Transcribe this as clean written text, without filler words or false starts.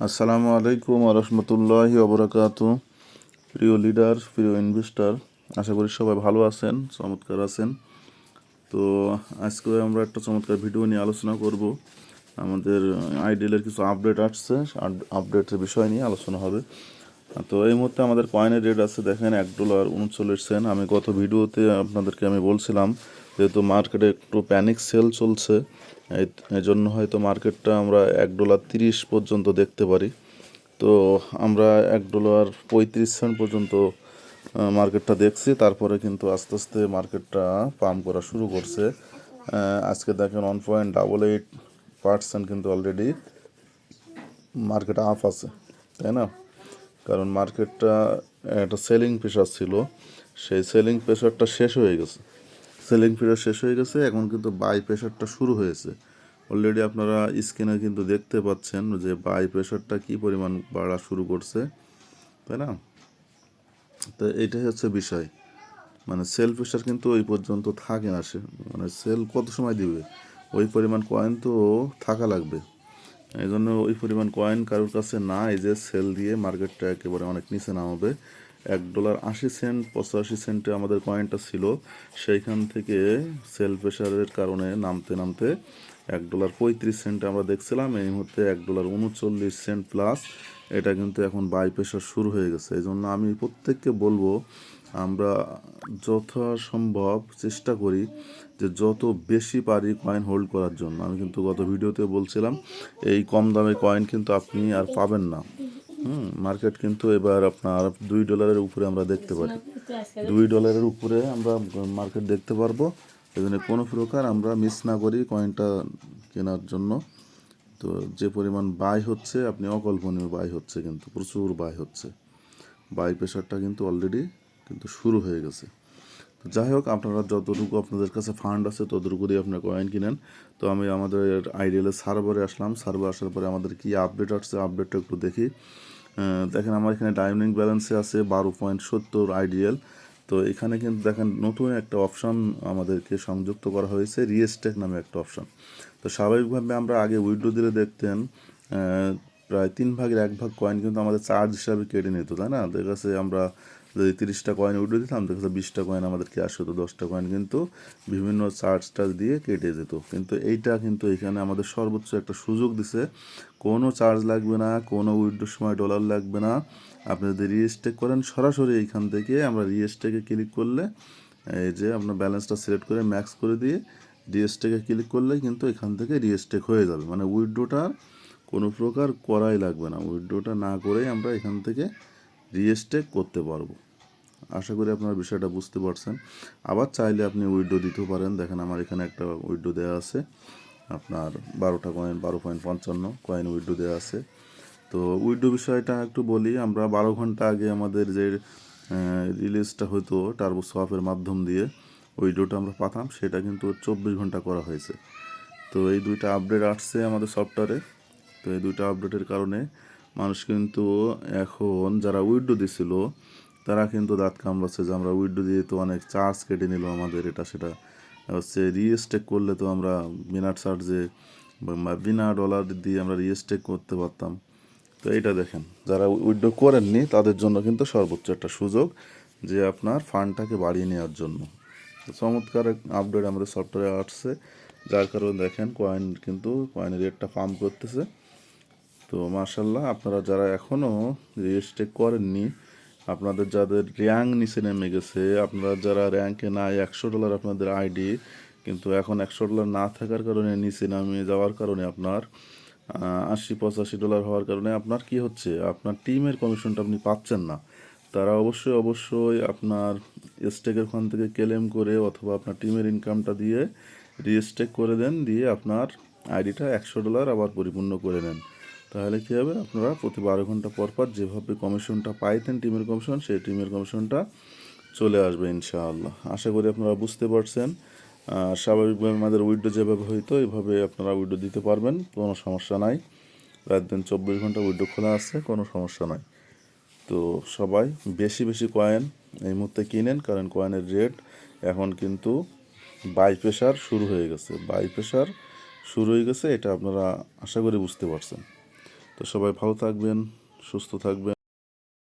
আসসালামু আলাইকুম রহমতুল্লাহি ওবরাকাতু। প্রিয় লিডার, প্রিয় ইনভেস্টর, আশা করি সবাই ভালো আছেন, চমৎকার আছেন। তো আজকে আমরা একটা চমৎকার ভিডিও নিয়ে আলোচনা করব। আমাদের আইডিএলের কিছু আপডেট আসছে, আপডেটের বিষয় নিয়ে আলোচনা হবে। তো এই মুহূর্তে আমাদের কয়েনের রেট আছে, দেখেন $1.39। আমি গত ভিডিওতে আপনাদেরকে আমি বলছিলাম যেহেতু মার্কেটে একটু প্যানিক সেল চলছে, এই জন্য হয়তো মার্কেটটা আমরা $1.30 পর্যন্ত দেখতে পারি। তো আমরা $1.35 পর্যন্ত মার্কেটটা দেখছি, তারপরে কিন্তু আস্তে আস্তে মার্কেটটা পাম্প করা শুরু করছে। আজকে দেখেন 1.88% কিন্তু অলরেডি মার্কেট আপ আছে, তাই না? কারণ মার্কেটটা একটা সেলিং প্রেশার ছিল, সেই সেলিং প্রেশারটা শেষ হয়ে গেছে। সেলিং প্রেশার শেষ হয়ে গেছে, এখন কিন্তু বাই প্রেশারটা শুরু হয়েছে। অলরেডি আপনারা স্ক্রিনে কিন্তু দেখতে পাচ্ছেন যে বাই প্রেশারটা কী পরিমাণ বাড়া শুরু করছে, তাই না? তো এইটাই হচ্ছে বিষয়, মানে সেল প্রেশার কিন্তু ওই পর্যন্ত থাকে না। সে মানে সেল কত সময় দিবে, ওই পরিমাণ কয়েন তো থাকা লাগবে। এই জন্য ওই পরিমাণ কয়েন কারোর কাছে না, এই যে সেল দিয়ে মার্কেটটা একেবারে অনেক নিচে নামাবে। $1.80 85 আমাদের কয়েনটা ছিল, সেইখান থেকে সেল প্রেশারের কারণে নামতে নামতে $1.35 আমরা দেখছিলাম। এই মুহূর্তে $1.39 প্লাস, এটা কিন্তু এখন বাই প্রেশার শুরু হয়ে গেছে। এই জন্য আমি প্রত্যেককে বলবো আমরা যথাসম্ভব চেষ্টা করি যে যত বেশি পারি কয়েন হোল্ড করার জন্য। আমি কিন্তু গত ভিডিওতে বলছিলাম এই কম দামে কয়েন কিন্তু আপনি আর পাবেন না। মার্কেট কিন্তু এবার আপনার $2 উপরে আমরা দেখতে পারি, $2 উপরে আমরা মার্কেট দেখতে পারবো। এই জন্য কোনো প্রকার আমরা মিস না করি কয়েনটা কেনার জন্য। তো যে পরিমাণ বাই হচ্ছে, আপনি অকল্পনীয় বাই হচ্ছে, কিন্তু প্রচুর বাই হচ্ছে। বাই প্রেশারটা কিন্তু অলরেডি কিন্তু শুরু হয়ে গেছে। তো যাই হোক, আপনারা যতটুকু আপনাদের কাছে ফান্ড আছে ততটুকু দিয়ে আপনার কয়েন কিনেন। তো আমি আমাদের আইডিএলের সার্ভারে আসলাম। সার্ভার আসার পরে আমাদের কি আপডেট আসছে, আপডেটটা একটু দেখি। দেখেন আমার এখানে ডাইনিং ব্যালেন্সে আছে 12.70 আইডিএল। তো এখানে কিন্তু দেখেন নতুন একটা অপশান আমাদেরকে সংযুক্ত করা হয়েছে, রিস্টেক নামে একটা অপশান। তো স্বাভাবিকভাবে আমরা আগে উইথড্র দিলে দেখতেন প্রায় 1/3 কয়েন কিন্তু আমাদের চার্জ হিসাবে কেটে নিত, তাই না? দেখা যাচ্ছে আমরা যদি 30টা কয়েন উইথড্র দিতাম, দেখা যাচ্ছে 20টা কয়েন আমাদের ক্যাশ হতো, 10টা কয়েন কিন্তু বিভিন্ন চার্জ দিয়ে কেটে যেত। কিন্তু এইটা কিন্তু এখানে আমাদের সর্বোচ্চ একটা সুযোগ দিছে, কোনো চার্জ লাগবে না, কোনো উইথড্রোর সময় ডলার লাগবে না। আপনি যদি রিস্টেক করেন সরাসরি এইখান থেকে আমরা রিস্টেকে ক্লিক করলে, এই যে আপনার ব্যালেন্সটা সিলেক্ট করে ম্যাক্স করে দিয়ে রিস্টেকে ক্লিক করলে কিন্তু এখান থেকে রিস্টেক হয়ে যাবে। মানে উইথড্রোটা কোনো প্রকার করাই লাগবে না, উইথড্রোটা না করেই আমরা এখান থেকে রিস্টেক করতে পারবো। আশা করি আপনারা বিষয়টা বুঝতে পারছেন। আবার চাইলে আপনি উইথড্রো দিতেও পারেন। দেখেন আমার এখানে একটা উইথড্রো দেওয়া আছে, আপনার 12টা কয়েন 12.55 কয়েন উইথড্রো দেওয়া আছে। তো উইথড্রো বিষয়টা একটু বলি। আমরা 12 ঘন্টা আগে আমাদের যে রিলিজটা হতো টার্বো সোয়াপের মাধ্যম দিয়ে, উইথড্রোটা আমরা পাতাম, সেটা কিন্তু 24 ঘন্টা করা হয়েছে। তো এই দুইটা আপডেট আসছে আমাদের সফটওয়্যারে। তো এই দুইটা আপডেটের কারণে মানুষ কিন্তু এখন যারা উইথড্রো দিছিল তারা কিন্তু দাঁত কামড়াচ্ছে যে আমরা উইথড্রো দিয়ে তো অনেক চার্জ কেটে নিল আমাদের, এটা সেটা হচ্ছে। রিস্টেক করলে তো আমরা বিনা চার্জে বা বিনা ডলার দিয়ে আমরা রিস্টেক করতে পারতাম। তো এইটা দেখেন, যারা উইথড্র করেননি তাদের জন্য কিন্তু সর্বোচ্চ একটা সুযোগ যে আপনার ফান্ডটাকে বাড়িয়ে নেওয়ার জন্য। তো চমৎকার আপডেট আমাদের সফটওয়্যারে আসছে, যার কারণে দেখেন কয়েনের রেটটা পাম্প করতেছে। তো মার্শাল্লাহ, আপনারা যারা এখনও রেজিস্ট্রেট করেননি, আপনাদের যাদের র্যাঙ্ক নিচে নেমে গেছে, আপনারা যারা র্যাঙ্কে নাই, $100 আপনাদের আইডি, কিন্তু এখন $100 না থাকার কারণে নিচে নামিয়ে যাওয়ার কারণে আপনার $80-85 হওয়ার কারণে আপনার কি হচ্ছে, আপনার টিমের কমিশনটা আপনি পাচ্ছেন না। তারা অবশ্যই আপনার স্টেকের ওখান থেকে ক্লেম করে অথবা আপনার টিমের ইনকামটা দিয়ে রিস্টেক করে দেন, দিয়ে আপনার আইডিটা $100 আবার পরিপূর্ণ করে নেন। তাহলে কী হবে, আপনারা প্রতি 12 ঘন্টা পর পর যেভাবে কমিশনটা পাইতেন টিমের কমিশন, সেই টিমের কমিশনটা চলে আসবে ইনশাআল্লাহ। আশা করি আপনারা বুঝতে পারছেন। স্বাভাবিকভাবে আমাদের উইথড্রো যেভাবে হইতো এইভাবে আপনারা উইথড্রো দিতে পারবেন, কোনো সমস্যা নাই। রাত দিন 24 ঘন্টা উইথড্রো খোলা আছে, কোনো সমস্যা নাই। তো সবাই বেশি বেশি কয়েন এই মুহূর্তে কিনেন, কারণ কয়েনের রেট এখন কিন্তু বাই প্রেশার শুরু হয়ে গেছে, বাই প্রেশার শুরু হয়ে গেছে, এটা আপনারা আশা করি বুঝতে পারছেন। তো তো সবাই ভালো থাকবেন, সুস্থ থাকবেন।